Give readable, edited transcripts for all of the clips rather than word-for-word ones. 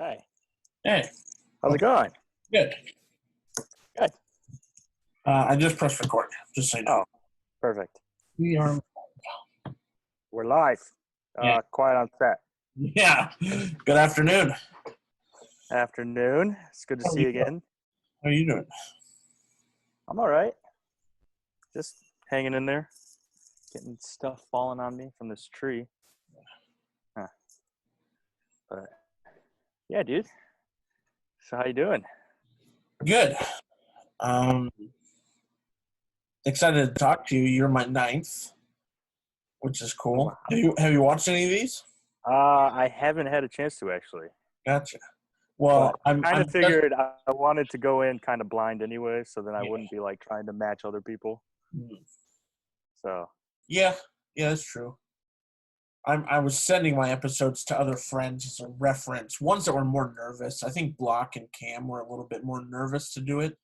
Hey, Hey, how's it going? good. Good. I just pressed record, just so you know. Oh, perfect. We are. We're live. Yeah. Quiet on set. Yeah. Good afternoon. Afternoon. It's good to How are see you you doing? again. How are you doing? I'm all right. Just hanging in there. Getting stuff falling on me from this tree. Huh. But yeah, dude. So how you doing? Good. Excited to talk to you. You're my ninth, which is cool. Wow. Have you watched any of these? I haven't had a chance to actually. Gotcha. Well, But I'm kind of just- figured I wanted to go in kind of blind anyway, so then I wouldn't be like trying to match other people. So Yeah, that's true. I was sending my episodes to other friends as a reference. Ones that were more nervous. I think Block and Cam were a little bit more nervous to do it.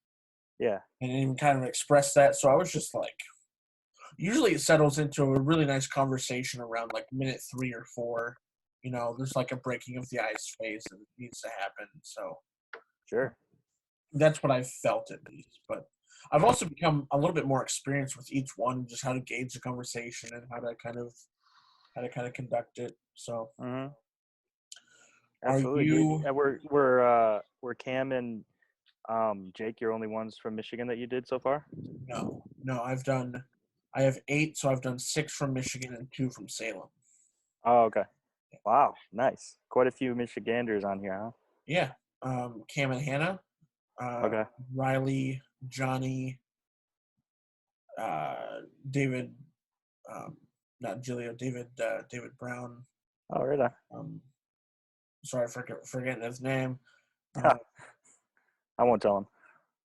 yeah. And even kind of express that. So I was just like, usually it settles into a really nice conversation around like minute 3 or 4. You know, there's like a breaking of the ice phase that needs to happen. So Sure. that's what I've felt at least. But I've also become a little bit more experienced with each one, just how to gauge the conversation and how to kind of conduct it. So Mm-hmm. are Absolutely, you? dude. And we're Cam and Jake your only ones from Michigan that you did so far? No. I have 8, so I've done 6 from Michigan and 2 from Salem. Oh, okay. Wow, nice. Quite a few Michiganders on here, huh? Yeah. Cam and Hannah. Okay. Riley, Johnny, David, not Gilio, David Brown. Oh, right Sorry for forgetting his name. on. I won't tell him.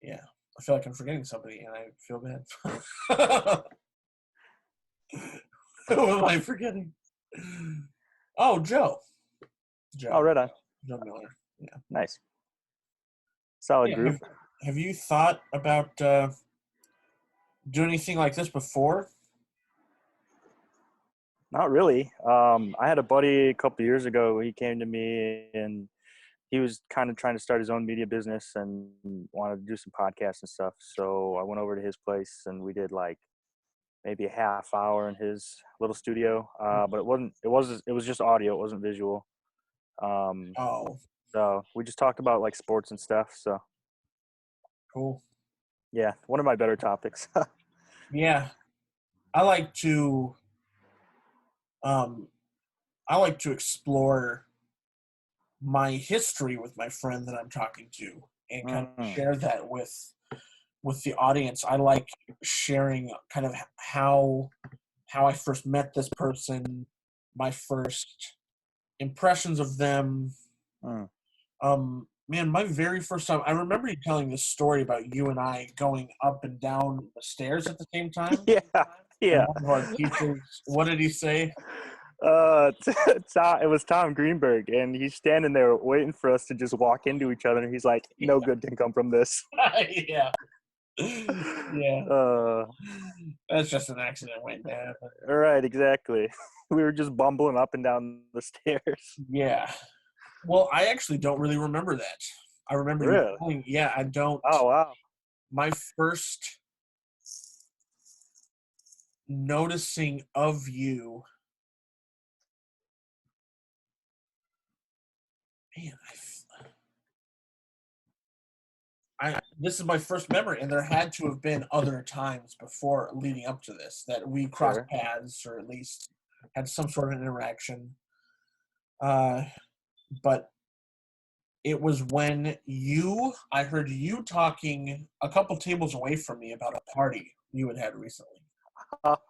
Yeah, I feel like I'm forgetting somebody, and I feel bad. Who am I forgetting? Oh, Joe. Oh, right on. Joe Miller. Yeah. Nice. Solid Yeah, group. Have you thought about doing anything like this before? Not really. I had a buddy a couple years ago. He came to me and he was kind of trying to start his own media business and wanted to do some podcasts and stuff. So I went over to his place and we did like maybe a half hour in his little studio. But it was just audio. It wasn't visual. Oh, So we just talked about like sports and stuff. So cool. yeah, one of my better topics. Yeah, I like to. I like to explore my history with my friend that I'm talking to and kind of share that with the audience. I like sharing kind of how I first met this person, my first impressions of them. Man, my very first time, I remember you telling this story about you and I going up and down the stairs at the same time. Yeah. And one of our teachers, what did he say? It was Tom Greenberg, and he's standing there waiting for us to just walk into each other, and he's like, no good can come from this. Yeah. Yeah. That's just an accident waiting to happen. Right, exactly. We were just bumbling up and down the stairs. Yeah. Well, I actually don't really remember that. I remember Really? I don't. Oh, wow. My first noticing of you, man, this is my first memory, and there had to have been other times before leading up to this that we crossed paths or at least had some sort of interaction. But it was when I heard you talking a couple tables away from me about a party you had recently.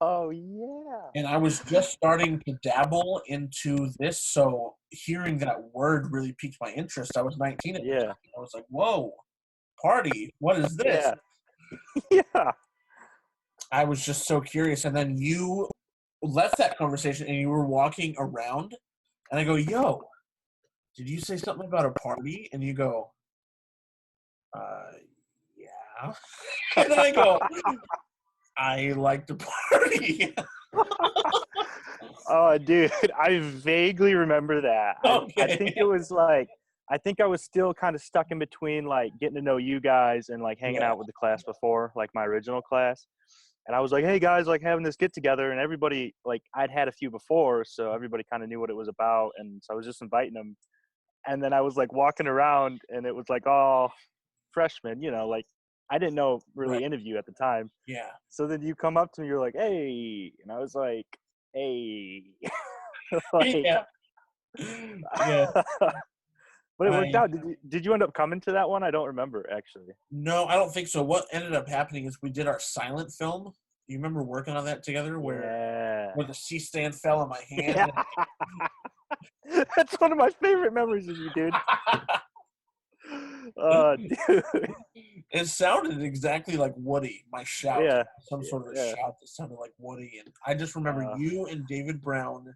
Oh, yeah. And I was just starting to dabble into this, so hearing that word really piqued my interest. I was 19 at the time. I was like, whoa, party, what is this? Yeah. I was just so curious. And then you left that conversation and you were walking around, and I go, yo, did you say something about a party? And you go, yeah. And then I go, I like to party. Oh, dude, I vaguely remember that. Okay. I think it was like I think I was still kind of stuck in between, like, getting to know you guys and, like, hanging Yeah. out with the class before, like, my original class. And I was like, hey, guys, like, having this get together. And everybody, like, I'd had a few before, so everybody kind of knew what it was about. And so I was just inviting them. And then I was, like, walking around, and it was, like, all freshmen, like, I didn't know Right. really any of you at the time. Yeah. So then you come up to me, you're like, hey. And I was like, hey. Like, Yeah. Yeah. but it worked out. Did you end up coming to that one? I don't remember, actually. No, I don't think so. What ended up happening is we did our silent film. You remember working on that together Yeah. where the C-stand fell on my hand? Yeah. That's one of my favorite memories of you, dude. Dude. It sounded exactly like Woody, my shout. Yeah. Some sort of a Yeah. shout that sounded like Woody. And I just remember Uh, you and David Brown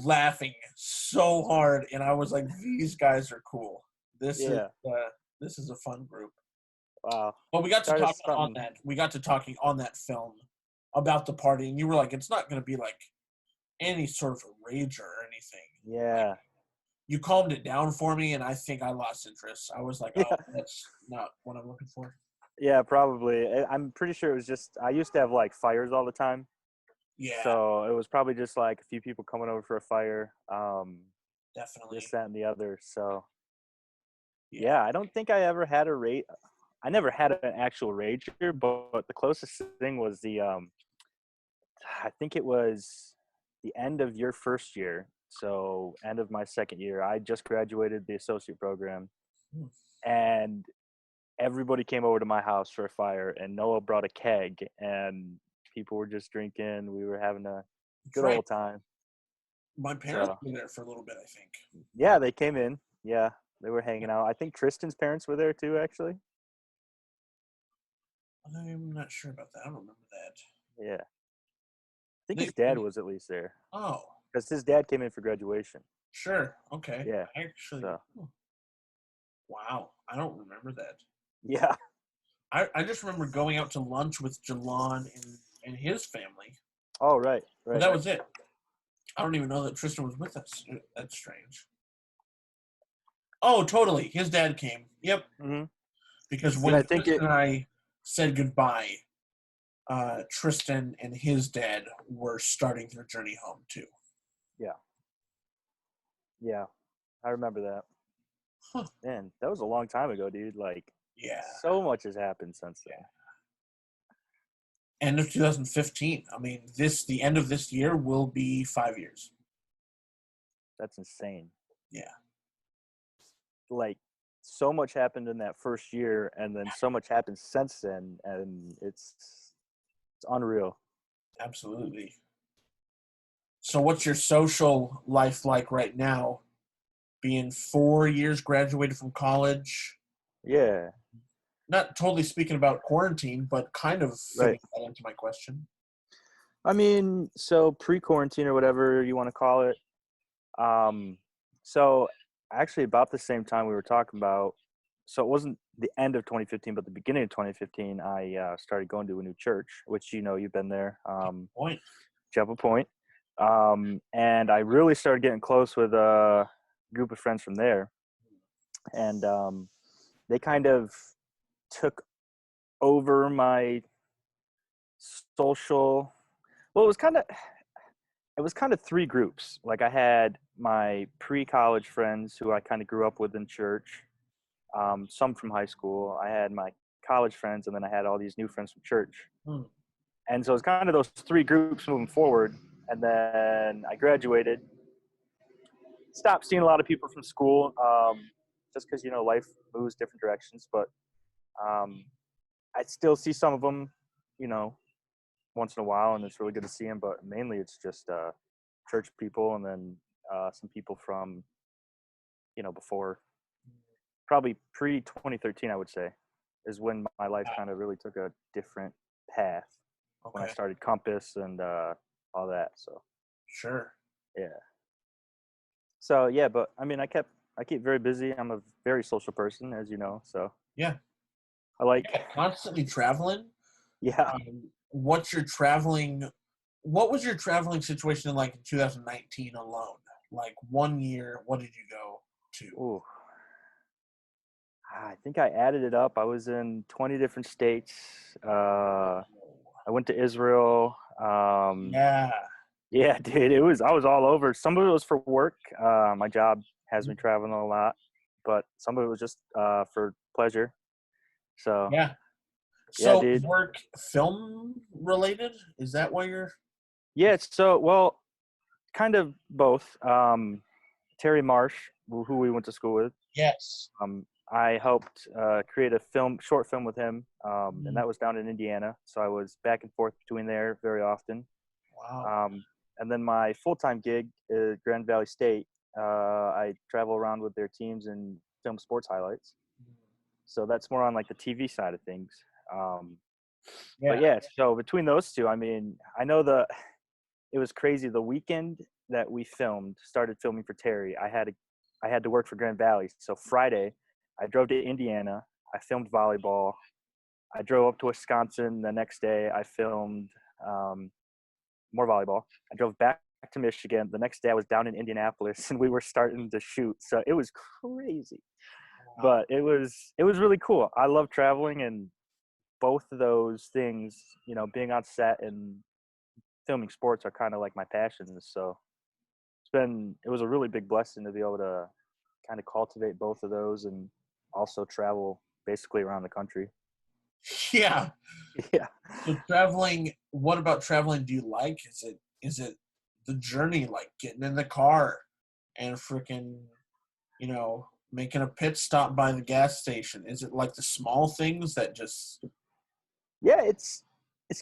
laughing so hard, and I was like, these guys are cool. This yeah. is a fun group. Wow. But we got to That is talking on something. that. We got to talking on that film about the party, and you were like, it's not going to be like any sort of a rager or anything. Yeah. You calmed it down for me, and I think I lost interest. I was like, oh, Yeah. that's not what I'm looking for. Yeah, probably. I'm pretty sure it was just, I used to have, like, fires all the time. Yeah, So it was probably just, like, a few people coming over for a fire. definitely. This, that, and the other. So, yeah, I don't think I ever had a rage. I never had an actual rager, but the closest thing was I think it was the end of your first year. So end of my second year, I just graduated the associate program, Hmm. and everybody came over to my house for a fire, and Noah brought a keg, and people were just drinking. We were having a good Right. old time. My parents So were there for a little bit, I think. yeah, they came in. Yeah, they were hanging out. I think Tristan's parents were there too, actually. I'm not sure about that. I don't remember that. Yeah, I think They, his dad was at least there oh, because his dad came in for graduation. sure. Okay. Yeah. Actually, So wow. I don't remember that. yeah. I just remember going out to lunch with Jalon and his family. Oh right, But right. that was it. I don't even know that Tristan was with us. That's strange. Oh, totally. His dad came. Yep. Mm-hmm. Because And when I think Tristan and I said goodbye, Tristan and his dad were starting their journey home too. yeah, I remember that. Huh. Man, that was a long time ago, dude. Like, Yeah. so much has happened since then. End of 2015. I mean, the end of this year will be 5 years. That's insane. Yeah. Like, so much happened in that first year, and then so much happened since then, and it's unreal. Absolutely. So what's your social life like right now? Being 4 years graduated from college. Yeah. Not totally speaking about quarantine, but kind of fitting Right. that into my question. I mean, so pre-quarantine or whatever you want to call it. So actually about the same time we were talking about, so it wasn't the end of 2015, but the beginning of 2015, I started going to a new church, which, you've been there, Point. Chapel Point. And I really started getting close with a group of friends from there. And they kind of took over my social, well, it was kind of three groups. Like I had my pre-college friends who I kind of grew up with in church, some from high school. I had my college friends, and then I had all these new friends from church. Hmm. And so it's kind of those three groups moving forward. And then I graduated, stopped seeing a lot of people from school, just because, life moves different directions. But I still see some of them, once in a while, and it's really good to see them. But mainly it's just church people, and then some people from, before, probably pre-2013, I would say, is when my life kind of really took a different path. When I Okay. started Compass and all that. So Sure. yeah. So yeah, but I mean, I keep very busy. I'm a very social person, as you know. So Yeah. I like, Constantly traveling. yeah. What was your traveling situation like in 2019 alone? Like 1 year, what did you go to? Ooh, I think I added it up. I was in 20 different states. I went to Israel. Yeah. Yeah, dude, I was all over. Some of it was for work. My job has me traveling a lot, but some of it was just for pleasure. So Yeah. yeah, So dude. work film related? Is that why you're Yeah, so well, kind of both. Terry Marsh, who we went to school with. Yes. I helped create a short film with him, and Mm, that was down in Indiana. So I was back and forth between there very often. wow. Um, and then my full-time gig is Grand Valley State. I travel around with their teams and film sports highlights. So that's more on like the TV side of things. Um, but Yeah. yeah, so between those two, I mean, I know it was crazy. The weekend that we started filming for Terry, I had to work for Grand Valley. So Friday, I drove to Indiana. I filmed volleyball. I drove up to Wisconsin. The next day, I filmed um, more volleyball. I drove back to Michigan. The next day, I was down in Indianapolis, and we were starting to shoot. So it was crazy, Wow. but it was really cool. I love traveling, and both of those things, you know, being on set and filming sports are kind of like my passions. So it was a really big blessing to be able to kind of cultivate both of those and also travel basically around the country. Yeah. Yeah. So traveling, what about traveling do you like? Is it the journey, like getting in the car and freaking, making a pit stop by the gas station? Is it like the small things that just Yeah, it's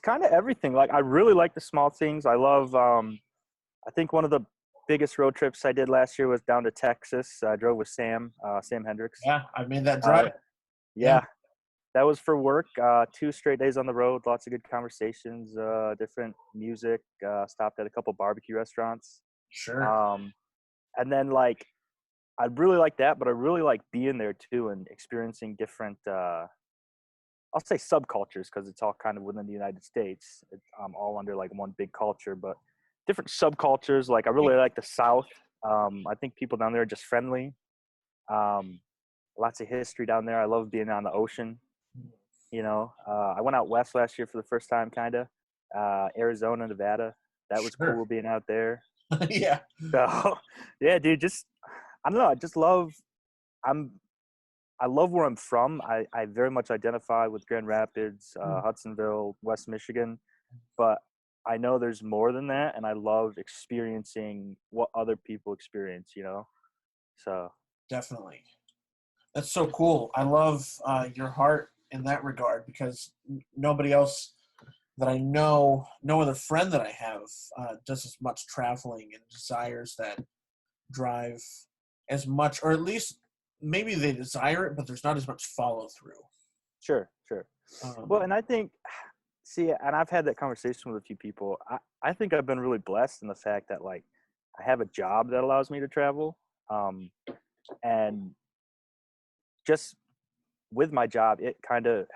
kind of everything. Like I really like the small things. I love I think one of the biggest road trips I did last year was down to Texas. I drove with Sam Hendricks. yeah, I made that Uh drive. Yeah, yeah, that was for work. 2 straight days on the road, lots of good conversations, different music, stopped at a couple barbecue restaurants. sure. Um and then like I really like that, but I really like being there too and experiencing different I'll say subcultures because it's all kind of within the United States. All under like one big culture, but different subcultures. Like I Yeah, really like the South. I think people down there are just friendly. Um, Lots of history down there. I love being on the ocean. You know, I went out west last year for the first time, kind of. Arizona, Nevada. That was sure. cool being out there. Yeah. So, yeah, dude, just I don't know. I just love. I'm I love where I'm from. I very much identify with Grand Rapids, Hudsonville, West Michigan, but I know there's more than that, and I love experiencing what other people experience. You know, so Definitely. That's so cool. I love your heart in that regard because nobody else that I know, no other friend that I have does as much traveling and desires that drive as much, or at least maybe they desire it, but there's not as much follow through. sure, sure. Well, Um, and I think, see, and I've had that conversation with a few people. I think I've been really blessed in the fact that like I have a job that allows me to travel, um, and just with my job, it kind of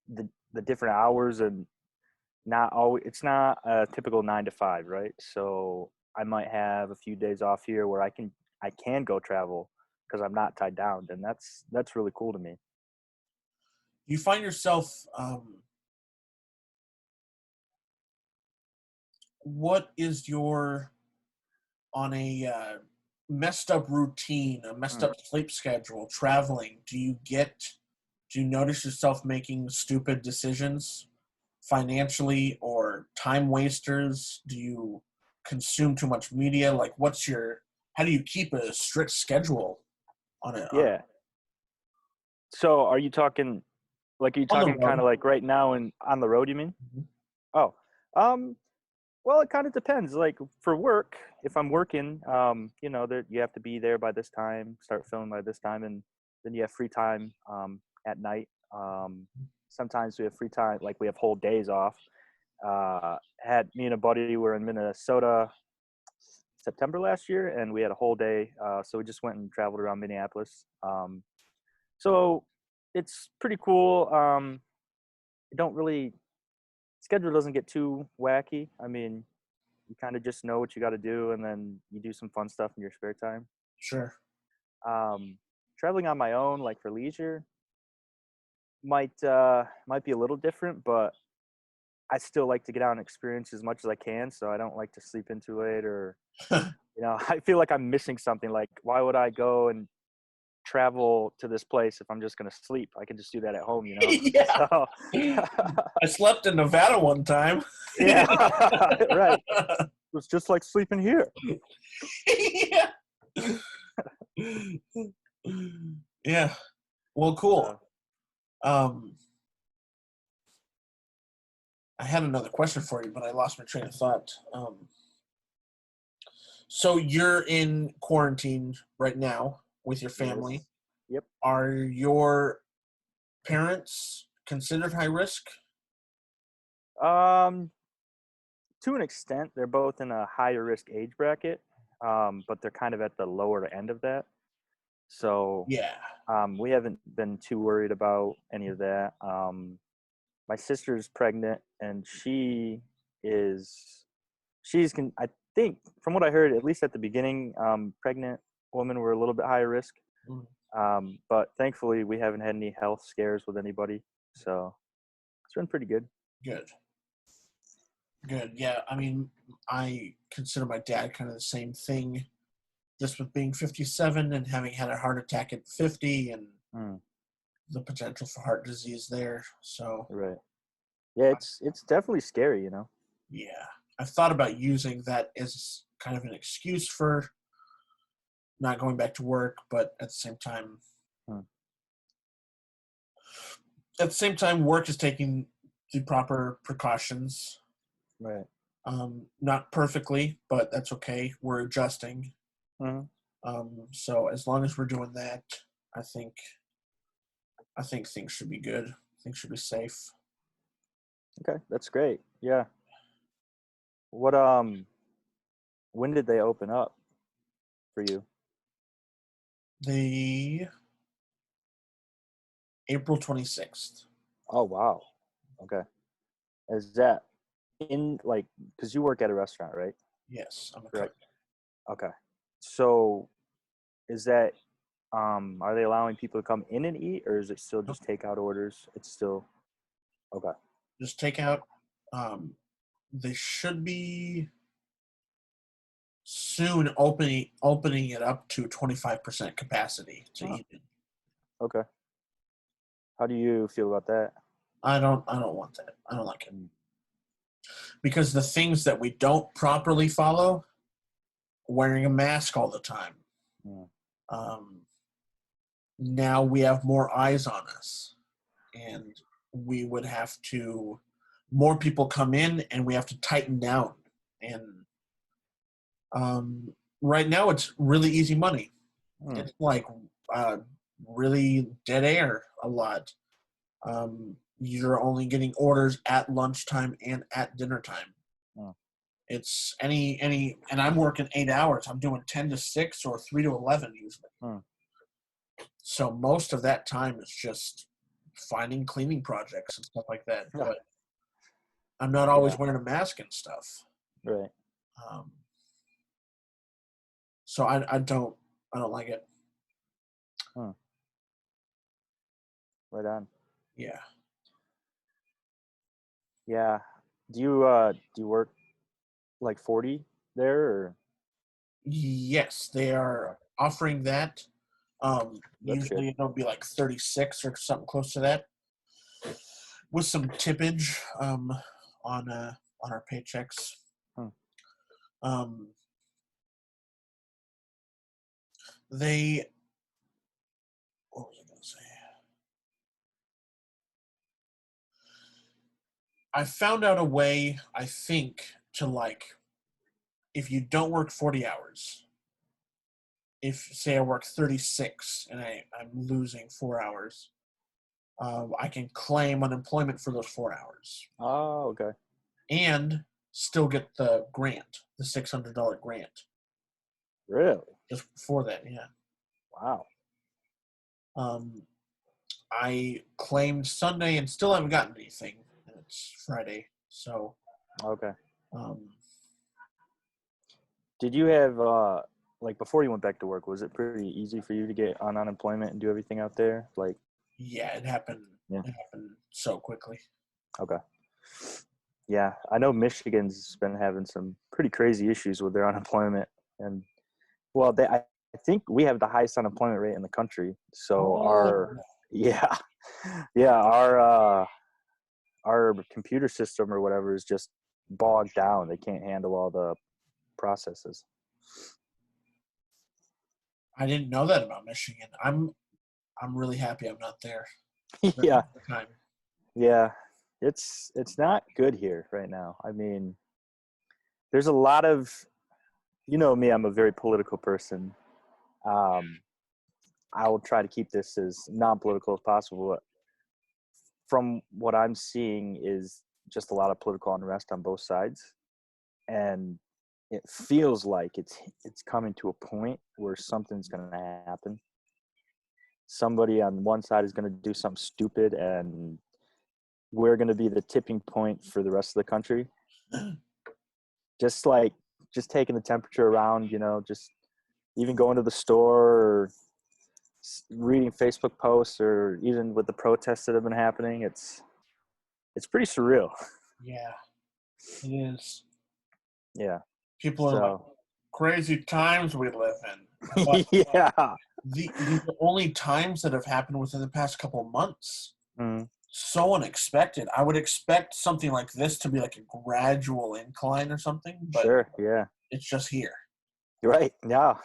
the different hours and not always it's not a typical 9 to 5, right? So I might have a few days off here where I can go travel because I'm not tied down, and that's really cool to me. you find yourself, what is your on a messed up routine, a messed Mm. up sleep schedule, traveling? Do you notice yourself making stupid decisions financially or time wasters? Do you consume too much media? Like, how do you keep a strict schedule Yeah. So are you on the talking kind road? of like right now and on the road? You mean? Mhm. Oh, um, well, it kind of depends. Like for work, if I'm working, you know, that you have to be there by this time, start filming by this time, and then you have free time at night. Sometimes we have free time, like we have whole days off. Had me and a buddy were in Minnesota September last year, and we had a whole day. So we just went and traveled around Minneapolis. So it's pretty cool. You don't really schedule doesn't get too wacky. I mean, you kind of just know what you got to do, and then you do some fun stuff in your spare time. Sure. Traveling on my own, like for leisure, might be a little different, but I still like to get out and experience as much as I can. So I don't like to sleep in too late, or I feel like I'm missing something. Like, why would I go and travel to this place if I'm just gonna sleep? I can just do that at home, you know. Yeah. So I slept in Nevada one time. yeah, right. It's just like sleeping here. Yeah. Yeah. Well, cool. Uh, I had another question for you, but I lost my train of thought. So you're in quarantine right now with your family. yes. Yep. Are your parents considered high risk? Um, to an extent, they're both in a higher risk age bracket, but they're kind of at the lower end of that. So Yeah. we haven't been too worried about any of that. My sister's pregnant, and I think, from what I heard, at least at the beginning, pregnant women were a little bit higher risk. Mm. But thankfully, we haven't had any health scares with anybody, so it's been pretty good. Good. Good. Yeah. I mean, I consider my dad kind of the same thing, just with being 57 and having had a heart attack at 50 and Mm, the potential for heart disease there. So, right. Yeah, it's definitely scary, you know. yeah, I've thought about using that as kind of an excuse for not going back to work, but Mm, at the same time, work is taking the proper precautions. right. Not perfectly, but that's okay. We're adjusting. Mhm. So as long as we're doing that, I think I think things should be good. Things should be safe. Okay, that's great. Yeah. What when did they open up for you? The April 26th. Oh, wow. Okay. Is that in like because you work at a restaurant, right? Yes, I'm a cook. Correct. Okay. So is that are they allowing people to come in and eat, or is it still Nope, just takeout orders? It's still okay. just take out. Um, they should be soon opening it up to 25% capacity to Oh, eat it. okay. How do you feel about that? I don't want that. I don't like it. Mm, Because the things that we don't properly follow, wearing a mask all the time. mm, Um, Now we have more eyes on us, and we would have to more people come in, and we have to tighten down. And right now, it's really easy money. mm, It's like uh, really dead air a lot. You're only getting orders at lunchtime and at dinner time. mm. It's and I'm working 8 hours. I'm doing 10 to 6 or 3 to 11 usually. Mm. So most of that time is just finding cleaning projects and stuff like that. Yeah. But I'm not always Yeah. wearing a mask and stuff. Right. Um, so I don't like it. Mm. Right on. Yeah. Yeah. Do you work like 40 there, or Yes, they okay. are offering that. That's good. Usually it'll be like 36 or something close to that, with some tippage on our paychecks. Hmm. Um, they what was I going to say? I found out a way, I think, to like if you don't work 40 hours, if say I work 36 and I'm losing 4 hours, I can claim unemployment for those 4 hours Oh, okay. and still get the grant, the $600 grant, Really? just for that. Yeah. Wow. Um, I claimed Sunday and still haven't gotten anything. And it's Friday, so Okay. um, Did you have like before you went back to work, was it pretty easy for you to get on unemployment and do everything out there? Like, Yeah, it happened. yeah. It happened so quickly. Okay. Yeah, I know Michigan's been having some pretty crazy issues with their unemployment, and well, I think we have the highest unemployment rate in the country. So Oh, yeah, yeah, our computer system or whatever is just bogged down. They can't handle all the processes. I didn't know that about Michigan. I'm really happy I'm not there. Yeah, The time. yeah, it's not good here right now. I mean, there's a lot of, you know me, I'm a very political person. Um, I will try to keep this as non-political as possible. But from what I'm seeing is just a lot of political unrest on both sides, and it feels like it's coming to a point where something's going to happen. Somebody on one side is going to do something stupid, and we're going to be the tipping point for the rest of the country. Just like just taking the temperature around, you know, just even going to the store or reading Facebook posts, or even with the protests that have been happening, it's pretty surreal. Yeah, it is. Yeah. People are like, So crazy times we live in. But yeah. these are only times that have happened within the past couple of months. Mm, So unexpected. I would expect something like this to be like a gradual incline or something, but sure. Yeah. it's just here. You're right. No,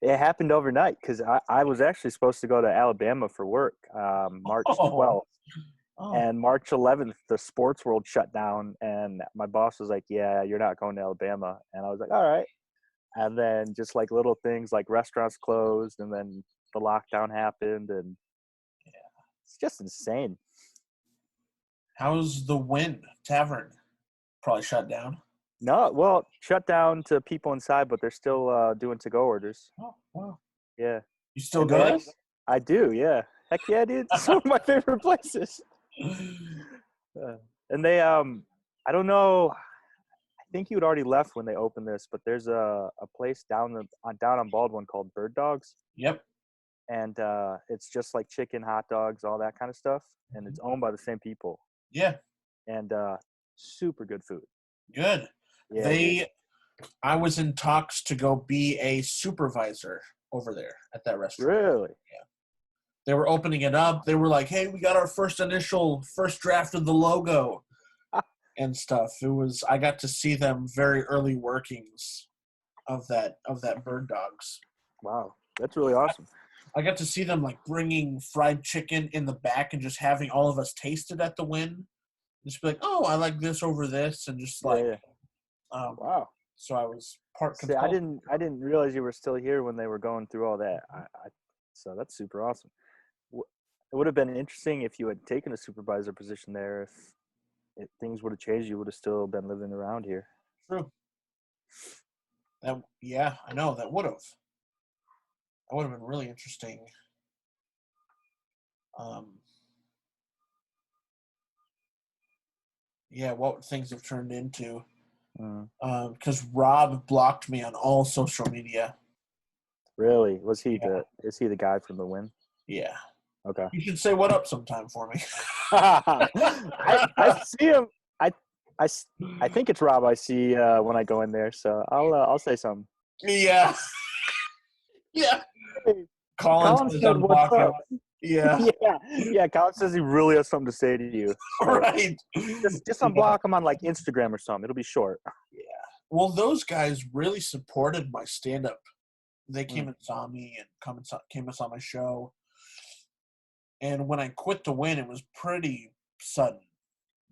it happened overnight because I was actually supposed to go to Alabama for work March Oh, 12th. oh, And March 11th, the sports world shut down. And my boss was like, yeah, you're not going to Alabama. And I was like, all right. And then just like little things like restaurants closed, and then the lockdown happened. And it's just insane. how's the Win Tavern? Probably shut down. No, well, shut down to people inside, but they're still doing to-go orders. Oh, wow. Yeah. You still And go there? I do, yeah. Heck yeah, dude. It's one of my favorite places. And they, I don't know. I think you had already left when they opened this, but there's a place down on Baldwin called Bird Dogs, Yep. and it's just like chicken, hot dogs, all that kind of stuff, and it's owned by the same people, Yeah, and super good food. good. Yeah, dude. I was in talks to go be a supervisor over there at that restaurant. Really? They were opening it up. They were like, "Hey, we got our first draft of the logo and stuff." I got to see them very early workings of that Bird Dogs. Wow, that's really awesome. I got to see them like bringing fried chicken in the back and just having all of us taste it at the Win. Just be like, "Oh, I like this over this," and just like, Yeah. Wow. So I was part See, I consultant. didn't realize you were still here when they were going through all that. So that's super awesome. It would have been interesting if you had taken a supervisor position there. If things would have changed, you would have still been living around here. True. Yeah, I know that would have. That would have been really interesting. Yeah, what things have turned into. Because Rob blocked me on all social media. Really? Was he Yeah. is he the guy from the Win? Yeah. Okay. You should say what up sometime for me. I see him. I think it's Rob I see when I go in there. So I'll say something. Yeah. Yeah. Hey, Colin says said, "What's unblock him. up?" Yeah. Yeah. Colin says he really has something to say to you. So Right. just unblock him on like Instagram or something. It'll be short. Yeah. Well, those guys really supported my stand-up. They came and saw me and came and saw my show. And when I quit to Win, it was pretty sudden.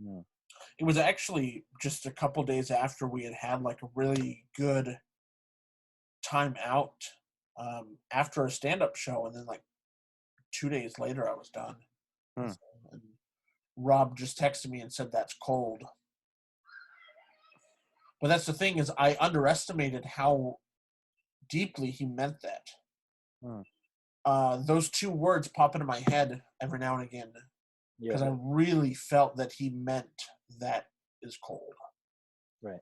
Mm. It was actually just a couple days after we had like a really good time out after a stand-up show, and then like 2 days later I was done. Mm. And Rob just texted me and said that's cold. But that's the thing, is I underestimated how deeply he meant that. Those two words pop into my head every now and again because I really felt that he meant that is cold. Right.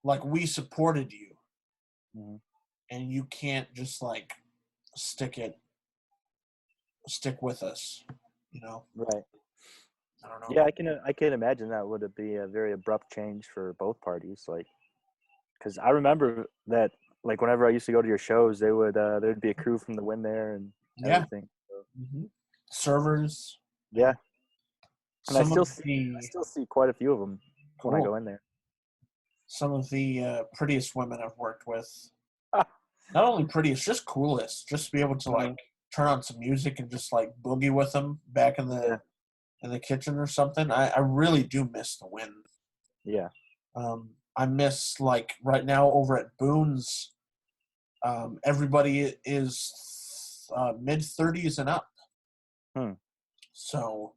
Like, we supported you. and you can't just like stick with us, you know. Right. I don't know. Yeah, I can imagine that would be a very abrupt change for both parties. Like, because I remember that, like, whenever I used to go to your shows, there'd be a crew from the Win there and Yeah. everything. So, Servers yeah, and and I some still of see I the still see quite a few of them when I cool go in there. some of the prettiest women I've worked with. Not only prettiest, just coolest. Just to be able to like Mhm. turn on some music and just like boogie with them back Yeah, in the kitchen or something. I really do miss the Win. yeah. I miss like right now over at Boone's. Everybody is mid-30s and up, Hmm. so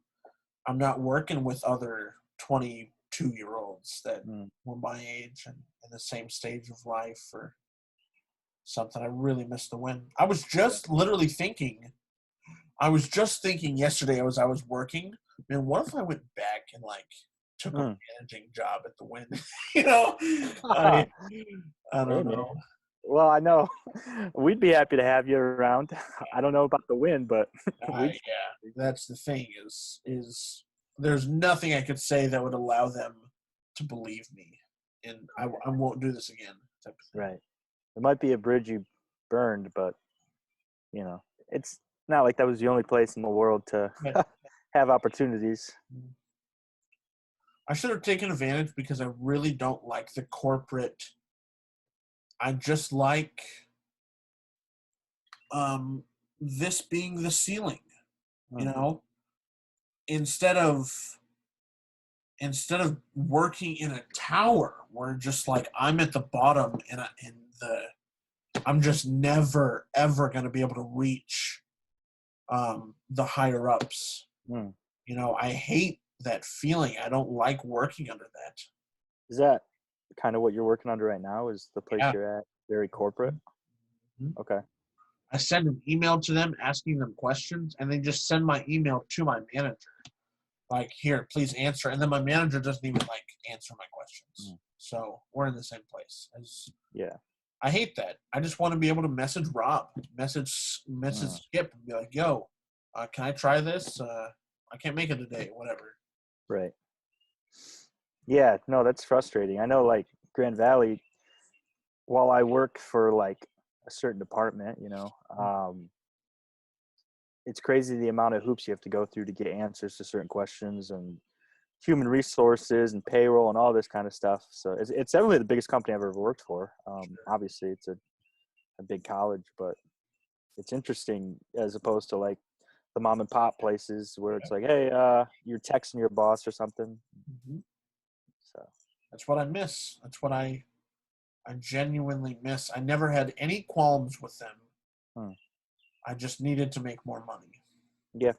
I'm not working with other 22-year-olds that Hmm. were my age and in the same stage of life or something. I really miss the Win. I was Yeah. just literally thinking. I was just thinking yesterday as I was working, man, what if I went back and like took a Hmm. managing job at the Win? you know, I I Hey, don't man. know. Well, I know we'd be happy to have you around. I don't know about the Win, but we'd. Yeah, that's the thing is there's nothing I could say that would allow them to believe me, and I won't do this again. Type of thing. Right. It might be a bridge you burned, but it's not like that was the only place in the world to But have opportunities. I should have taken advantage because I really don't like the corporate. I just like um, this being the ceiling, you Hmm. know, instead of working in a tower where just like I'm at the bottom and I'm just never ever going to be able to reach the higher ups. Hmm. You know, I hate that feeling. I don't like working under that. Is that kind of what you're working under right now? Is the place Yeah. you're at very corporate? Mhm. Okay. I send an email to them asking them questions, and they just send my email to my manager. Like, here, please answer. And then my manager doesn't even like answer my questions. Hmm. So we're in the same place. Yeah. I hate that. I just want to be able to message Rob, message Hmm. Skip, and be like, "Yo, can I try this? I can't make it today. Whatever." Right. Yeah. No, that's frustrating. I know, like Grand Valley, while I work for like a certain department, it's crazy the amount of hoops you have to go through to get answers to certain questions and human resources and payroll and all this kind of stuff. So it's definitely the biggest company I've ever worked for. Obviously, it's a big college, but it's interesting as opposed to like the mom and pop places where it's like, hey, you're texting your boss or something. Mm-hmm. So, That's what I miss. That's what I genuinely miss. I never had any qualms with them. hmm. I just needed to make more money. Yeah.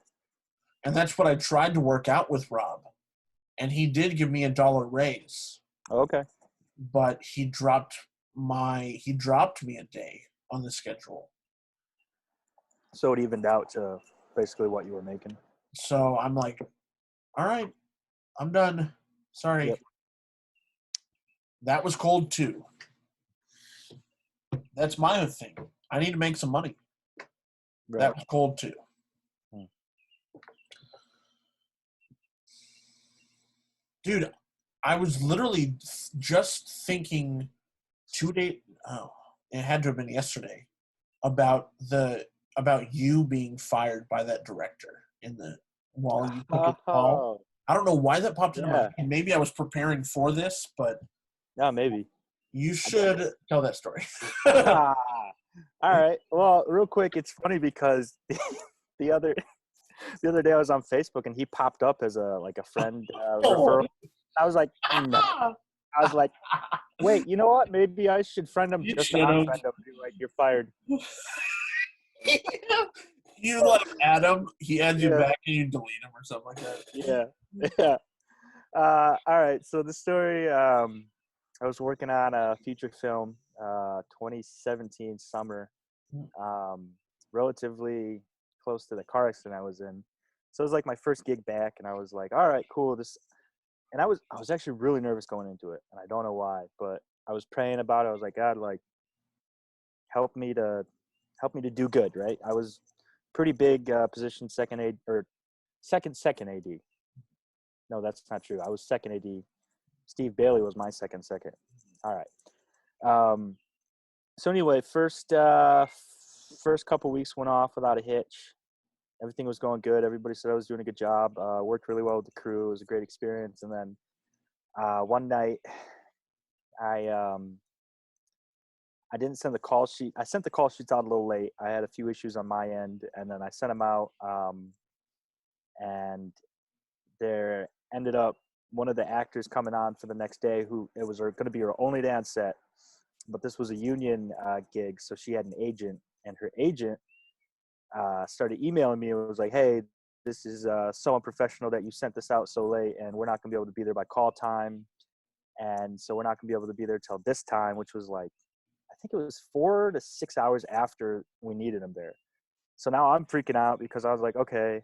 And that's what I tried to work out with Rob. And he did give me $1 raise, Okay. but he dropped me a day on the schedule. So it evened out to basically what you were making. So I'm like, all right, I'm done. Sorry. Yep. That was cold too. That's my thing. I need to make some money. Right. That was cold too. Hmm. Dude, I was literally just thinking 2 days. Oh, it had to have been yesterday about you being fired by that director in the while you took his call. Oh, I don't know why that popped into my yeah. head. Maybe I was preparing for this, but Yeah, maybe. you should tell that story. All right. Well, real quick, it's funny because the other the other day I was on Facebook and he popped up as a friend referral. Oh. I was like, no. I was like, wait, you know what? Maybe I should friend him You just to should have. unfriend him. Be like, you're fired. You like add him, he adds you Yeah, back, and you delete him or something like that. yeah, yeah. All right. So the story. I was working on a feature film, 2017 summer, um, relatively close to the car accident I was in. So it was like my first gig back, and I was like, all right, cool. And I was actually really nervous going into it, and I don't know why, but I was praying about it. I was like, God, like, help me to do good, right? I was pretty big position second AD. No, that's not true. I was second AD. Steve Bailey was my second. All right. So anyway, first couple weeks went off without a hitch. Everything was going good. Everybody said I was doing a good job. Worked really well with the crew. It was a great experience. And then one night, I didn't send the call sheet. I sent the call sheets out a little late. I had a few issues on my end, and then I sent them out. And there ended up one of the actors coming on for the next day, who it was going to be her only day on set, but this was a union gig, so she had an agent, and her agent started emailing me. It was like, hey, this is so unprofessional that you sent this out so late, and we're not going to be able to be there by call time, and so we're not going to be able to be there till this time, which was like, I think it was 4 to 6 hours after we needed him there. So now I'm freaking out because I was like, okay,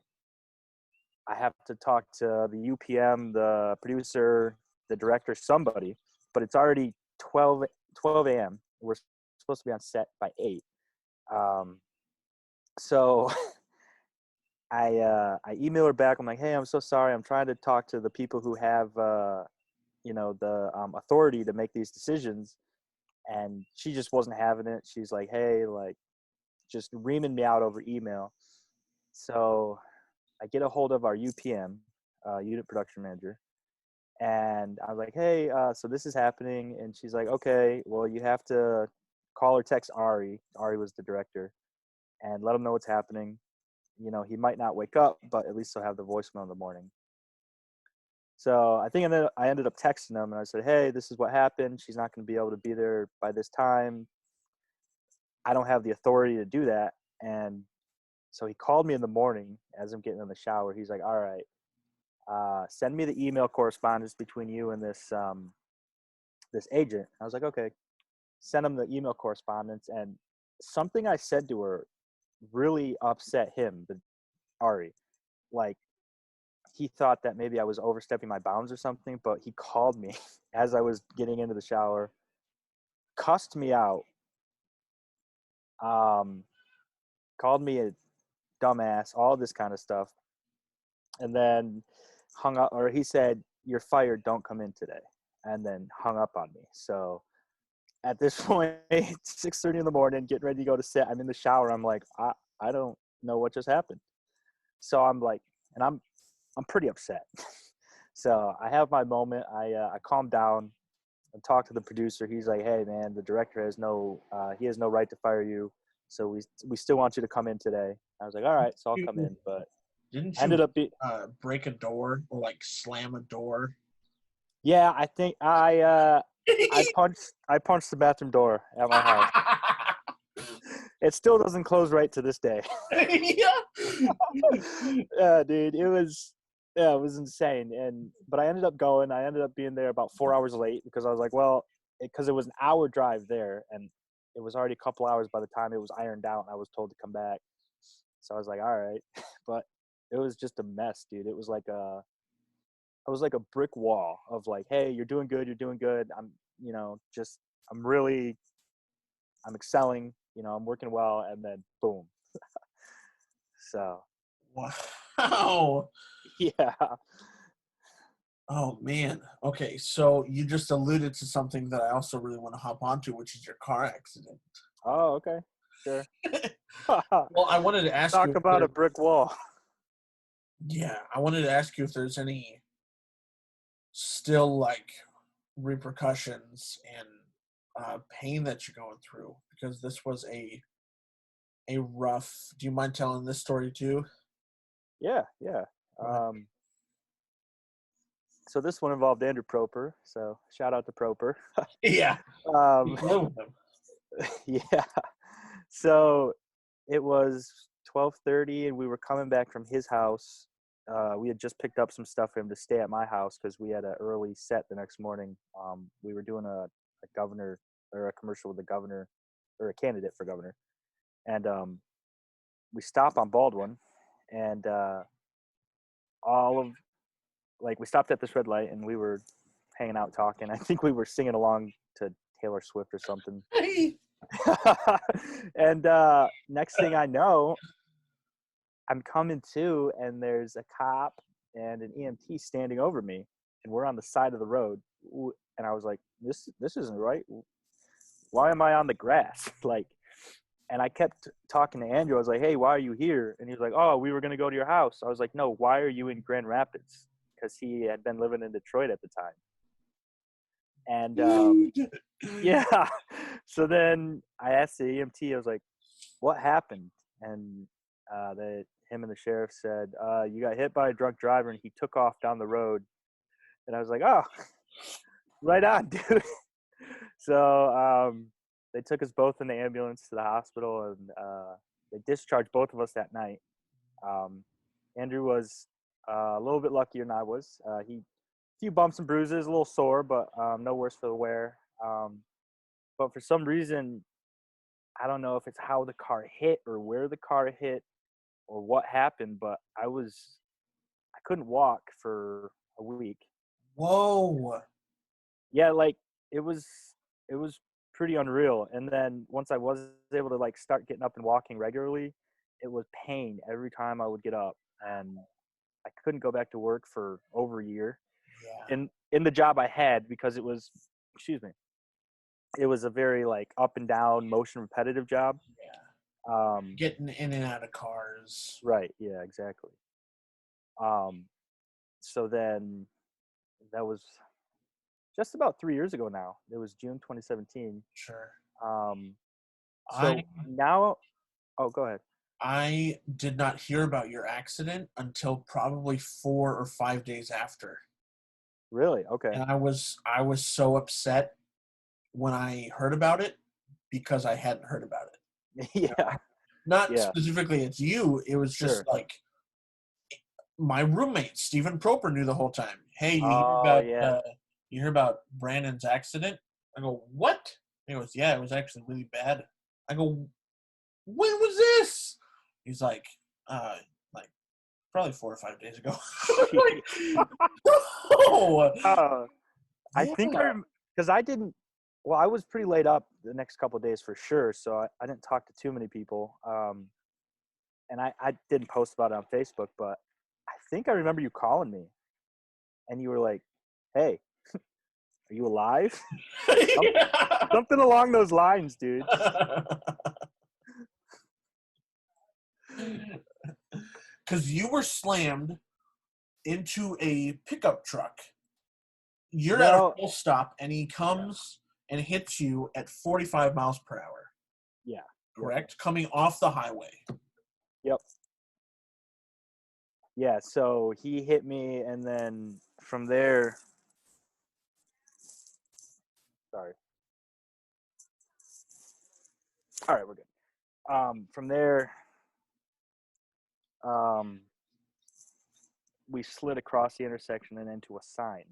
I have to talk to the UPM, the producer, the director, somebody, but it's already 12 a.m. We're supposed to be on set by 8. So I email her back. I'm like, hey, I'm so sorry. I'm trying to talk to the people who have, the authority to make these decisions. And she just wasn't having it. She's like, hey, like, just reaming me out over email. So I get a hold of our UPM, unit production manager. And I was like, hey, so this is happening. And she's like, okay, well, you have to call or text Ari. Ari was the director. And let him know what's happening. You know, he might not wake up, but at least he'll have the voicemail in the morning. So I think I ended up texting him, and I said, hey, this is what happened. She's not going to be able to be there by this time. I don't have the authority to do that. And so he called me in the morning as I'm getting in the shower. He's like, all right, send me the email correspondence between you and this agent. I was like, okay. Send him the email correspondence. And something I said to her really upset him, Ari. Like, he thought that maybe I was overstepping my bounds or something, but he called me as I was getting into the shower, cussed me out, called me a dumbass, all this kind of stuff. And then hung up, or he said, you're fired, don't come in today. And then hung up on me. So at this point, it's 6:30 in the morning, getting ready to go to set. I'm in the shower. I'm like, I don't know what just happened. So I'm like, and I'm pretty upset. So I have my moment. I calm down and talk to the producer. He's like, hey man, the director has no right to fire you. So we still want you to come in today. I was like, all right, so I'll come in. But Didn't I you ended up break a door or like slam a door? yeah, I think I punched the bathroom door at my house. It still doesn't close right to this day. Yeah. Yeah, dude, it was insane. But I ended up going. I ended up being there about 4 hours late because I was like, well, because it was an hour drive there, and it was already a couple hours by the time it was ironed out, and I was told to come back. So I was like, all right, but it was just a mess, dude. It was like a brick wall of like, hey, you're doing good, I'm, I'm excelling, I'm working well, and then boom. So Wow. yeah. Oh man. Okay, so you just alluded to something that I also really want to hop onto, which is your car accident. Oh, okay, sure. Well, I wanted to ask you Talk if about a brick wall. yeah, I wanted to ask you if there's any still like repercussions and pain that you're going through, because this was a rough. Do you mind telling this story too? Yeah. So this one involved Andrew Proper. So shout out to Proper. Yeah. um, You live with him. yeah. So it was 12:30, and we were coming back from his house. We had just picked up some stuff for him to stay at my house because we had an early set the next morning. We were doing a governor or a commercial with the governor or a candidate for governor, and we stop on Baldwin, and all of we stopped at this red light, and we were hanging out talking. I think we were singing along to Taylor Swift or something. And next thing I know, I'm coming to, and there's a cop and an EMT standing over me, and we're on the side of the road. And I was like, this isn't right. Why am I on the grass? Like, and I kept talking to Andrew. I was like, hey, why are you here? And he was like, oh, we were going to go to your house. I was like, no, why are you in Grand Rapids? Because he had been living in Detroit at the time. And yeah. So then I asked the EMT, I was like, what happened? And him and the sheriff said, you got hit by a drunk driver and he took off down the road. And I was like, oh, right on, dude. So they took us both in the ambulance to the hospital, and they discharged both of us that night. Andrew was a little bit luckier than I was. He a few bumps and bruises, a little sore, but no worse for the wear. But for some reason, I don't know if it's how the car hit or where the car hit or what happened, but I couldn't walk for a week. Whoa. Yeah, like it was pretty unreal. And then once I was able to like start getting up and walking regularly, it was pain every time I would get up, and I couldn't go back to work for over a year. Yeah. In the job I had, because it was a very like up and down motion repetitive job. Yeah. Getting in and out of cars. Right. Yeah, exactly. So then that was just about 3 years ago now. It was June 2017. Sure. So now, oh, go ahead. I did not hear about your accident until probably 4 or 5 days after. Really? Okay. And I was so upset when I heard about it because I hadn't heard about it. Yeah. Not specifically it's you. It was just like my roommate, Stephen Proper, knew the whole time. Hey, you hear about Brandon's accident? I go, what? He goes, yeah, it was actually really bad. I go, when was this? He's like probably 4 or 5 days ago. I think because I didn't. Well, I was pretty laid up the next couple of days for sure, so I didn't talk to too many people. And I didn't post about it on Facebook, but I think I remember you calling me, and you were like, "Hey, are you alive?" Something along those lines, dude. Because you were slammed into a pickup truck. You're at a full stop, and he comes and hits you at 45 miles per hour. Yeah. Correct? Yep. Coming off the highway. Yep. Yeah, so he hit me, and then from there... Sorry. All right, we're good. From there... we slid across the intersection and into a sign,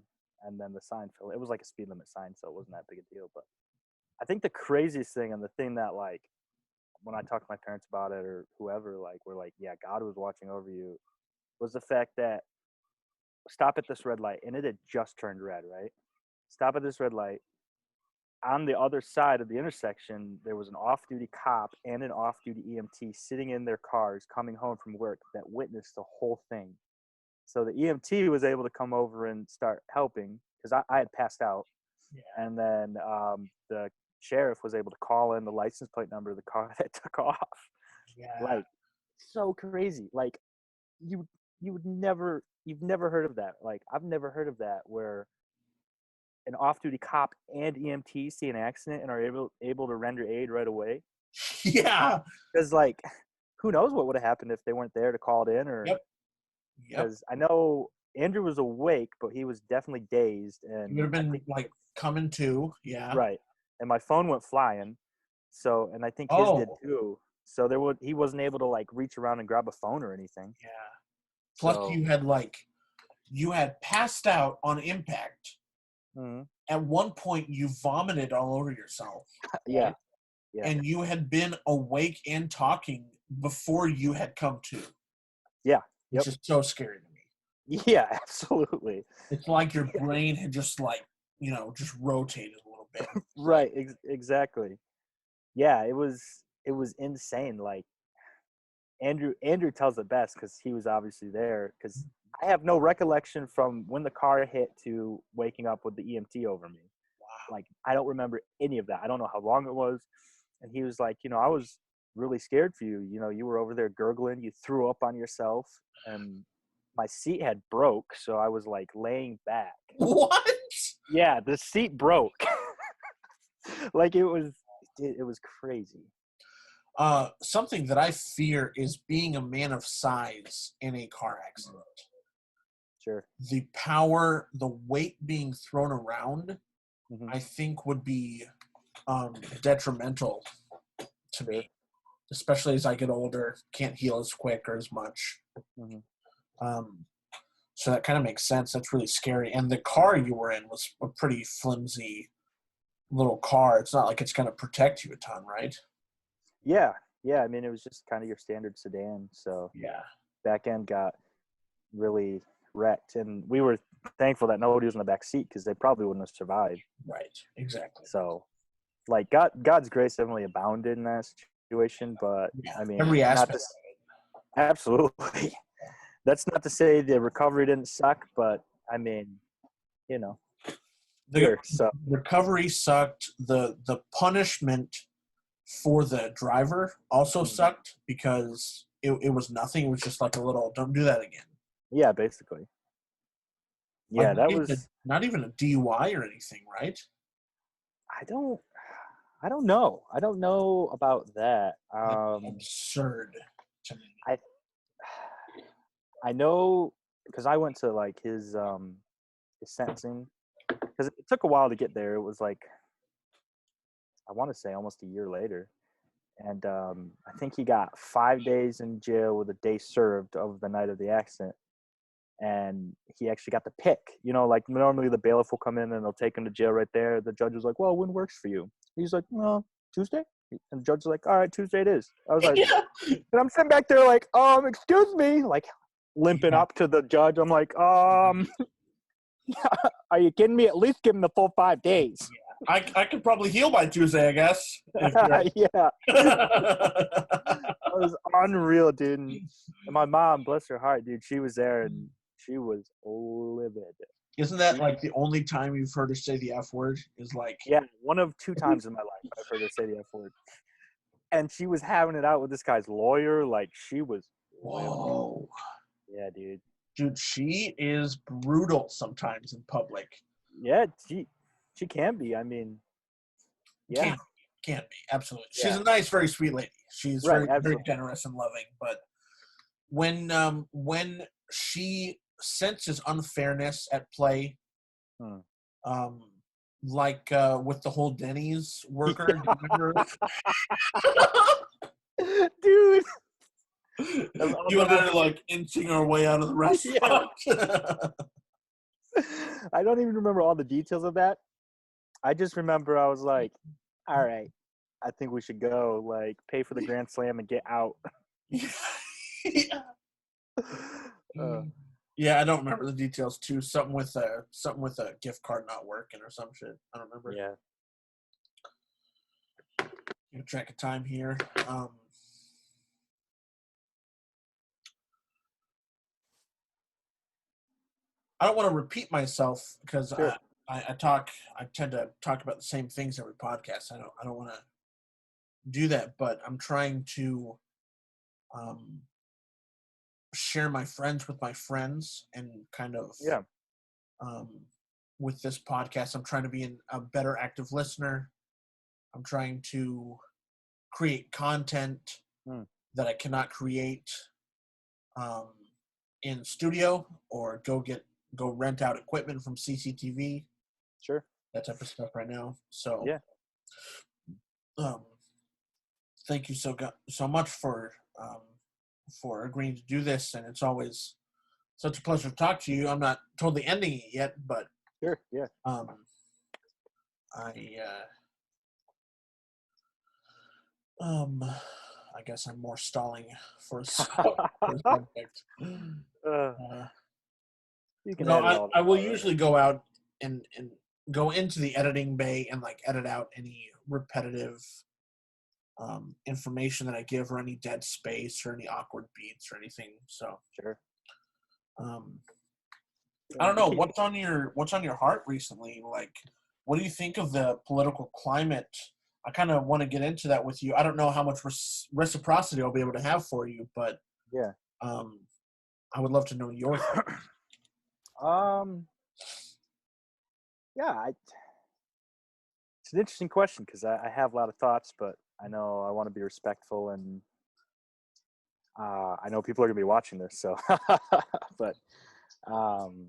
and then the sign fell. It was like a speed limit sign, so it wasn't that big a deal. But I think the craziest thing, and the thing that, like, when I talk to my parents about it or whoever, like, we're like, yeah, God was watching over you, was the fact that stop at this red light, and it had just turned red, right? Stop at this red light. On the other side of the intersection, there was an off-duty cop and an off-duty EMT sitting in their cars coming home from work that witnessed the whole thing. So the EMT was able to come over and start helping because I had passed out. Yeah. And then the sheriff was able to call in the license plate number of the car that took off. Yeah. Like, so crazy. Like, you've never heard of that. Like, I've never heard of that where an off-duty cop and EMT see an accident and are able to render aid right away. Yeah. Because, like, who knows what would have happened if they weren't there to call it in or... Yep. Because I know Andrew was awake, but he was definitely dazed, and he would have been like coming to, yeah. Right, and my phone went flying, so and I think his did too. So he wasn't able to like reach around and grab a phone or anything. Yeah. Plus, you had passed out on impact. Mm-hmm. At one point, you vomited all over yourself. Yeah. And you had been awake and talking before you had come to. Yeah. Which is so scary to me. Yeah, absolutely. It's like your brain had just like, just rotated a little bit. Right, exactly. Yeah, it was insane. Like Andrew tells it best because he was obviously there. Because I have no recollection from when the car hit to waking up with the EMT over me. Wow. Like I don't remember any of that. I don't know how long it was. And he was like, I was really scared for you. You were over there gurgling. You threw up on yourself, and my seat had broke, so I was like laying back. What? Yeah, the seat broke. Like it was crazy. Something that I fear is being a man of size in a car accident. Sure. The power, the weight being thrown around, Mm-hmm. I think would be detrimental to Sure. me, especially as I get older, can't heal as quick or as much. Mm-hmm. So that kind of makes sense. That's really scary. And the car you were in was a pretty flimsy little car. It's not like it's going to protect you a ton, right? Yeah. I mean, it was just kind of your standard sedan. So Yeah. back end got really wrecked, and we were thankful that nobody was in the back seat because they probably wouldn't have survived. Right. Exactly. So, like God's grace definitely abounded in that situation. But Yeah. I mean, Every not aspect. to, absolutely. That's not to say the recovery didn't suck, but I mean, The here. So recovery sucked. The punishment for the driver also sucked because it was nothing. It was just like a little, don't do that again. yeah, basically. Like Yeah, that was. not even a DUI or anything, right? I don't know. I don't know about that. That's absurd to me. I I know because I went to like his sentencing because it took a while to get there. It was like I want to say almost a year later, and I think he got 5 days in jail with a day served of the night of the accident, and he actually got to pick. Like normally the bailiff will come in and they'll take him to jail right there. The judge was like, "Well, when works for you?" He's like, "Well, Tuesday." And the judge is like, "All right, Tuesday it is." I was like, Yeah. and I'm sitting back there like, excuse me, like limping up to the judge. I'm like, are you kidding me? At least give him the full 5 days. I could probably heal by Tuesday, I guess. Yeah. That was unreal, dude. And my mom, bless her heart, dude, she was there and she was livid. Isn't that like the only time you've heard her say the F word? Is like, Yeah, one of 2 times in my life I've heard her say the F word. And she was having it out with this guy's lawyer. Like, she was whoa. Yeah, dude. Dude, she is brutal sometimes in public. Yeah, she can be. I mean, yeah. Can't be. Absolutely. Yeah. She's a nice, very sweet lady. She's Right, very generous and loving. But when she senses unfairness at play, like with the whole Denny's worker, do you remember? Dude. You and I are like inching our way out of the restaurant. I don't even remember all the details of that. I just remember I was like, all right, I think we should go, like, pay for the Grand Slam and get out. Yeah, I don't remember the details too. Something with a gift card not working or some shit. I don't remember. Yeah. Keep track of time here. I don't want to repeat myself because Sure. I tend to talk about the same things every podcast. I don't want to do that, but I'm trying to share my friends with my friends and kind of with this podcast. I'm trying to be a better active listener. I'm trying to create content that I cannot create in studio or go rent out equipment from CCTV. Sure. That type of stuff right now. So yeah. Thank you so much for agreeing to do this, and it's always such a pleasure to talk to you. I'm not totally ending it yet, but sure, yeah. I guess I'm more stalling for a subject. I will usually go out and go into the editing bay and like edit out any repetitive information that I give, or any dead space or any awkward beats or anything. So Sure. um, I Yeah, don't know what's on your heart recently. Like, what do you think of the political climate? I kind of want to get into that with you. I don't know how much reciprocity I'll be able to have for you, but yeah. um, I would love to know your thoughts. um, yeah, it's an interesting question because I have a lot of thoughts, but I know I want to be respectful, and I know people are gonna be watching this, so. But um,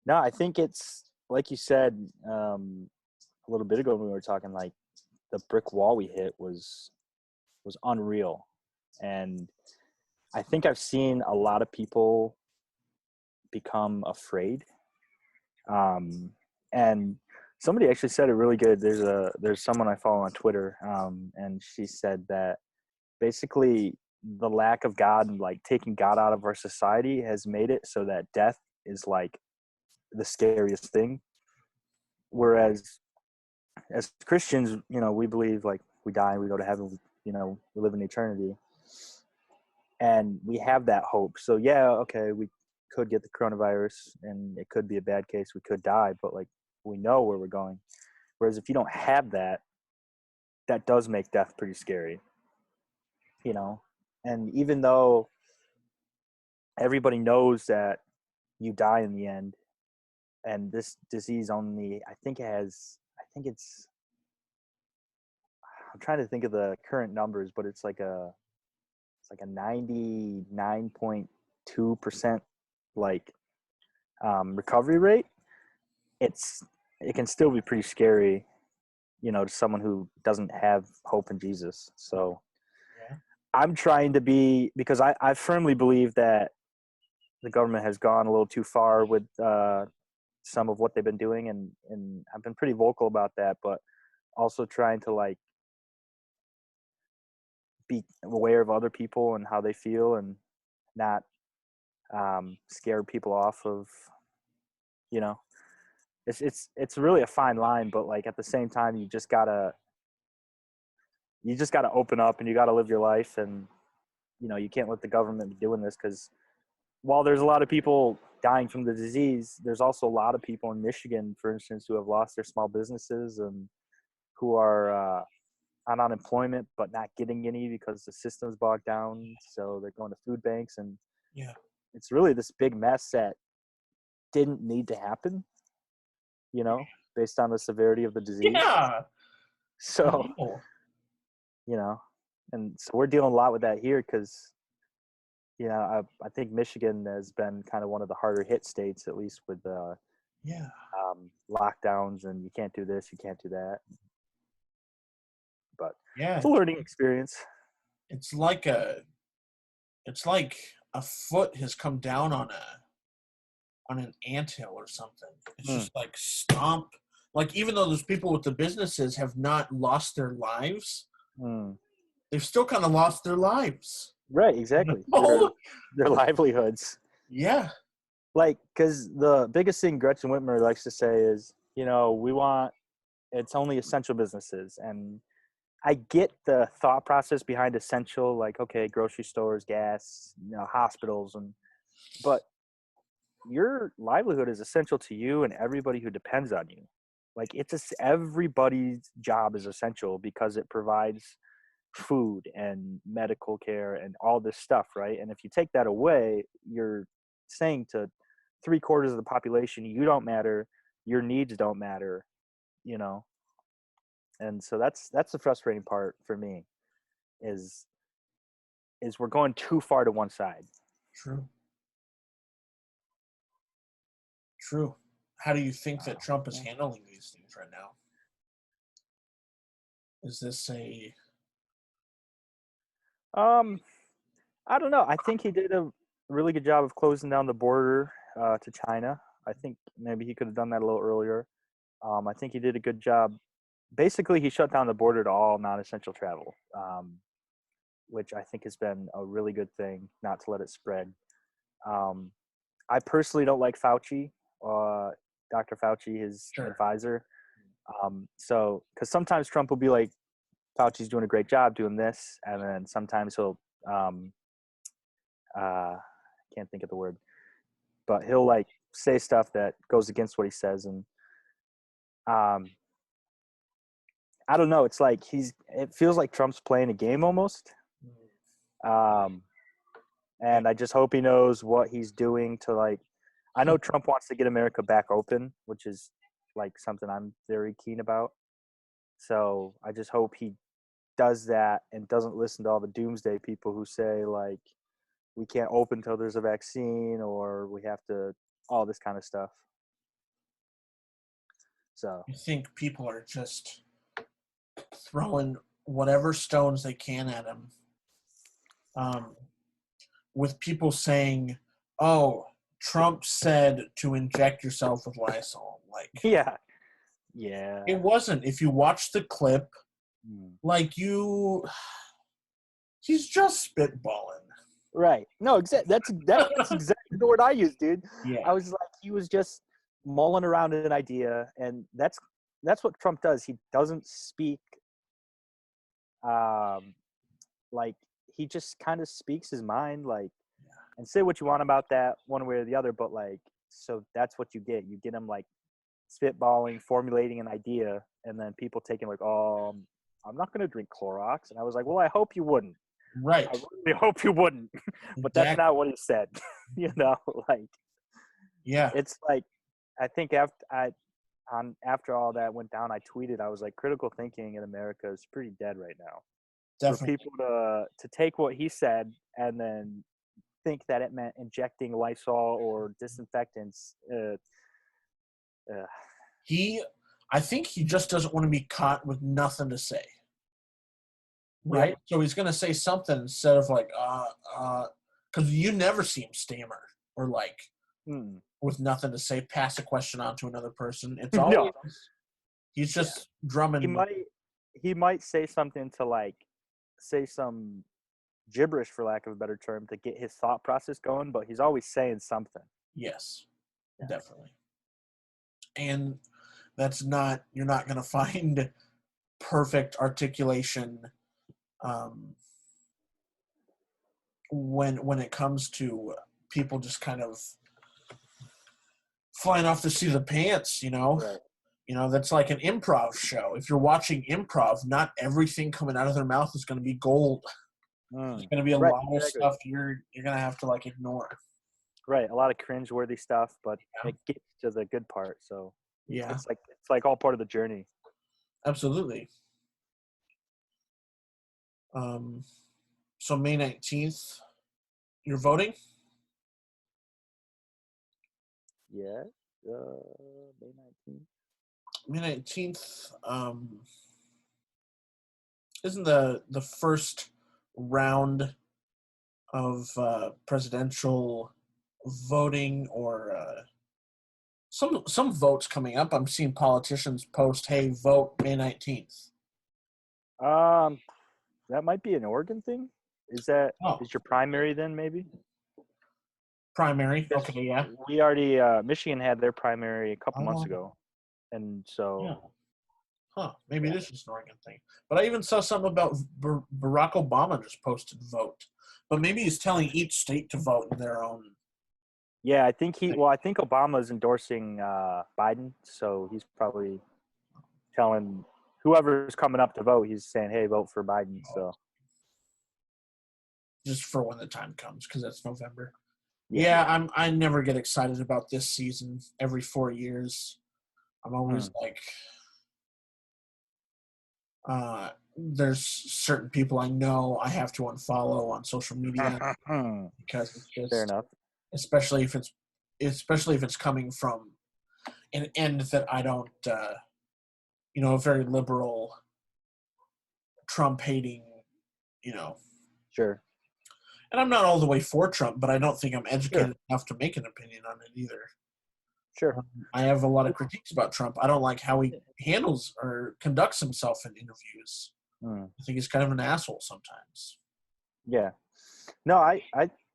no, I think it's like you said a little bit ago when we were talking. Like the brick wall we hit was unreal, and I think I've seen a lot of people become afraid. And somebody actually said it really good. There's someone I follow on Twitter, and she said that basically the lack of God and like taking God out of our society has made it so that death is like the scariest thing. Whereas as Christians, we believe like we die, we go to heaven, we live in eternity, and we have that hope. So yeah, okay, we could get the coronavirus and it could be a bad case. We could die, but like we know where we're going. Whereas if you don't have that, that does make death pretty scary, you know? And even though everybody knows that you die in the end, and this disease only, I think I'm trying to think of the current numbers, but it's like a 99.2% like recovery rate. It can still be pretty scary, to someone who doesn't have hope in Jesus. So Yeah. I'm trying to be, because I firmly believe that the government has gone a little too far with some of what they've been doing, and I've been pretty vocal about that, but also trying to like be aware of other people and how they feel, and not scare people off of, you know, it's really a fine line, but like at the same time, you just gotta open up, and you gotta live your life, and you can't let the government be doing this, because while there's a lot of people dying from the disease, there's also a lot of people in Michigan, for instance, who have lost their small businesses and who are on unemployment but not getting any because the system's bogged down. So they're going to food banks, and Yeah. it's really this big mess that didn't need to happen, based on the severity of the disease. Yeah. So, No. you know, and so we're dealing a lot with that here because, I think Michigan has been kind of one of the harder hit states, at least with Yeah. lockdowns, and you can't do this, you can't do that. But it's Yeah. a learning experience. It's like a foot has come down on an anthill or something. It's Hmm. just like stomp. Like, even though those people with the businesses have not lost their lives, Hmm. they've still kind of lost their lives. Right, exactly. Their Oh, their livelihoods. yeah. Like, because the biggest thing Gretchen Whitmer likes to say is, we want, it's only essential businesses. And I get the thought process behind essential, like, okay, grocery stores, gas, hospitals, but your livelihood is essential to you and everybody who depends on you. Like, everybody's job is essential because it provides food and medical care and all this stuff, right? And if you take that away, you're saying to three-quarters of the population, you don't matter, your needs don't matter, you know. And so that's the frustrating part for me, is we're going too far to one side. True. True. How do you think that Trump is handling these things right now? Is this a Um, I don't know. I think he did a really good job of closing down the border to China. I think maybe he could have done that a little earlier. I think he did a good job. Basically, he shut down the border to all non-essential travel, which I think has been a really good thing, not to let it spread. Um, I personally don't like Fauci, uh, Dr. Fauci, his sure? advisor. So, because sometimes Trump will be like, Fauci's doing a great job doing this, and then sometimes he'll can't think of the word, but he'll like say stuff that goes against what he says, and I don't know. It's like it feels like Trump's playing a game almost. And I just hope he knows what he's doing to like, I know Trump wants to get America back open, which is like something I'm very keen about. So I just hope he does that and doesn't listen to all the doomsday people who say like, we can't open until there's a vaccine or we have to, all this kind of stuff. So I think people are just throwing whatever stones they can at him. With people saying, "Oh, Trump said to inject yourself with Lysol." Like, yeah, it wasn't. If you watch the clip, like he's just spitballing. Right. No, that's exactly the word I used, dude. Yeah. I was like, he was just mulling around an idea, and that's what Trump does. He doesn't speak, like he just kind of speaks his mind, like, and say what you want about that one way or the other. But like, so that's what you get. You get him like spitballing, formulating an idea, and then people taking like, oh, I'm not going to drink Clorox, and I was like, well, I hope you wouldn't. Right. I really hope you wouldn't. But that's not what he said. Like, yeah. It's like, I think after all that went down, I tweeted, I was like, critical thinking in America is pretty dead right now. Definitely. For people to take what he said and then think that it meant injecting Lysol or disinfectants. I think he just doesn't want to be caught with nothing to say. Right? Yeah. So he's going to say something instead of like, because you never see him stammer or like with nothing to say, pass a question on to another person. It's always, he's just drumming. He might say something to like, say some gibberish for lack of a better term to get his thought process going, but he's always saying something. Yes, definitely. And that's not, you're not going to find perfect articulation when it comes to people just kind of flying off the seat of the pants, Right. That's like an improv show. If you're watching improv, not everything coming out of their mouth is going to be gold. There's going to be a lot of stuff you're going to have to like ignore. Right, a lot of cringe-worthy stuff, but it gets to the good part. So it's like all part of the journey. Absolutely. So May 19th, you're voting? Yeah, May 19th. May 19th isn't the first round of presidential voting or some votes coming up. I'm seeing politicians post, "Hey, vote May 19th." That might be an Oregon thing. Is your primary then maybe? Primary. Okay, yeah. We already Michigan had their primary a couple months ago, and so. Maybe this is an Oregon thing. But I even saw something about Barack Obama just posted vote. But maybe he's telling each state to vote in their own. Yeah, I think Obama is endorsing Biden, so he's probably telling whoever's coming up to vote, he's saying, "Hey, vote for Biden." So just for when the time comes, because that's November. Yeah, I never get excited about this season. Every 4 years, I'm always like, there's certain people I know I have to unfollow on social media because it's just fair enough. Especially if it's coming from an end that I don't, a very liberal, Trump hating, Sure. And I'm not all the way for Trump, but I don't think I'm educated enough to make an opinion on it either. Sure. I have a lot of critiques about Trump. I don't like how he handles or conducts himself in interviews. I think he's kind of an asshole sometimes. Yeah. No, I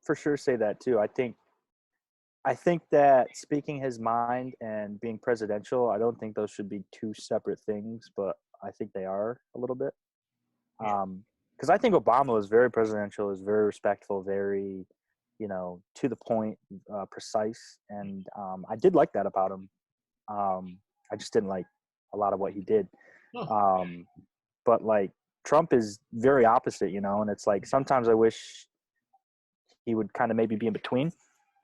for sure say that too. I think that speaking his mind and being presidential, I don't think those should be two separate things, but I think they are a little bit. Yeah. Because I think Obama was very presidential, was very respectful, very, to the point, precise, and I did like that about him. I just didn't like a lot of what he did. Huh. But like Trump is very opposite, and it's like sometimes I wish he would kind of maybe be in between.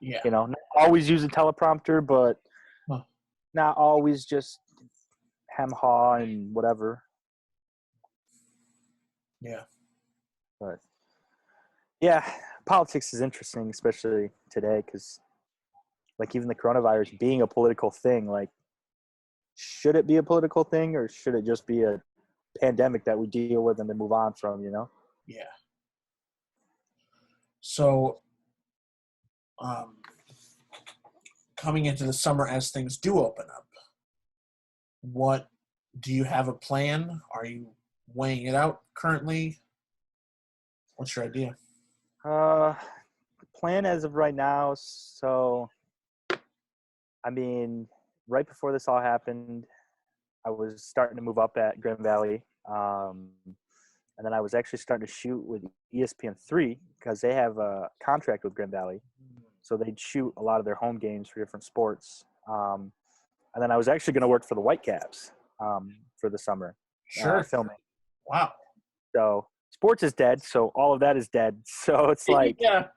Yeah. Not always use a teleprompter, but Huh. not always just hem haw and whatever. Yeah. But yeah, politics is interesting, especially today, because like even the coronavirus being a political thing, like should it be a political thing or should it just be a pandemic that we deal with and then move on from? Yeah. So, um, coming into the summer as things do open up, what do you have a plan? Are you weighing it out currently? What's your idea? Plan as of right now. So, I mean, right before this all happened, I was starting to move up at Grand Valley. And then I was actually starting to shoot with ESPN 3 because they have a contract with Grand Valley. So they'd shoot a lot of their home games for different sports. And then I was actually going to work for the Whitecaps for the summer, Sure. filming. Wow. So sports is dead. So all of that is dead. So it's like, Yeah.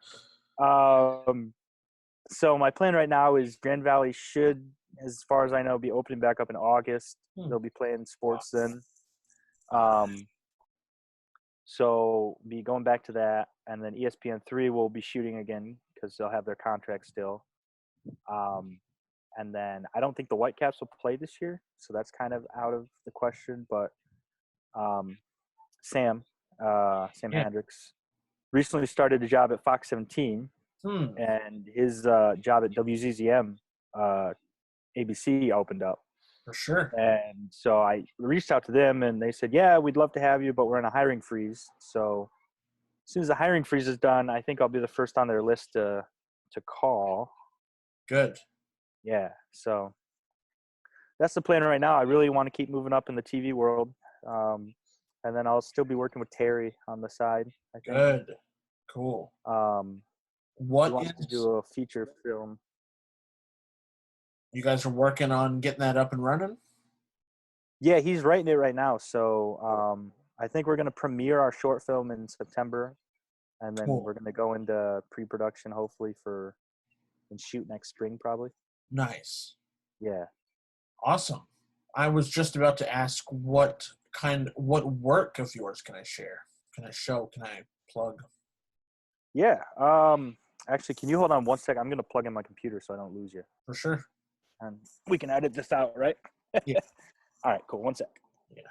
So my plan right now is Grand Valley should, as far as I know, be opening back up in August. They'll be playing sports then. So be going back to that, and then ESPN 3 will be shooting again because they'll have their contract still. And then I don't think the Whitecaps will play this year, so that's kind of out of the question. But Sam Yeah. Hendricks, recently started a job at Fox 17, and his job at WZZM ABC opened up. For sure. And so I reached out to them, and they said, yeah, we'd love to have you, but we're in a hiring freeze. So as soon as the hiring freeze is done, I think I'll be the first on their list to call. Good. Yeah, so that's the plan right now. I really want to keep moving up in the TV world. And then I'll still be working with Terry on the side, I think. Good. Cool. He wants to do a feature film. You guys are working on getting that up and running? Yeah, he's writing it right now. So I think we're going to premiere our short film in September. And then we're going to go into pre-production, hopefully, and shoot next spring, probably. Nice. Yeah. Awesome. I was just about to ask what work of yours can I share? Can I show? Can I plug? Yeah. Actually, can you hold on 1 second? I'm going to plug in my computer so I don't lose you. For sure. And we can edit this out, right? Yeah. All right, cool. 1 sec. Yeah.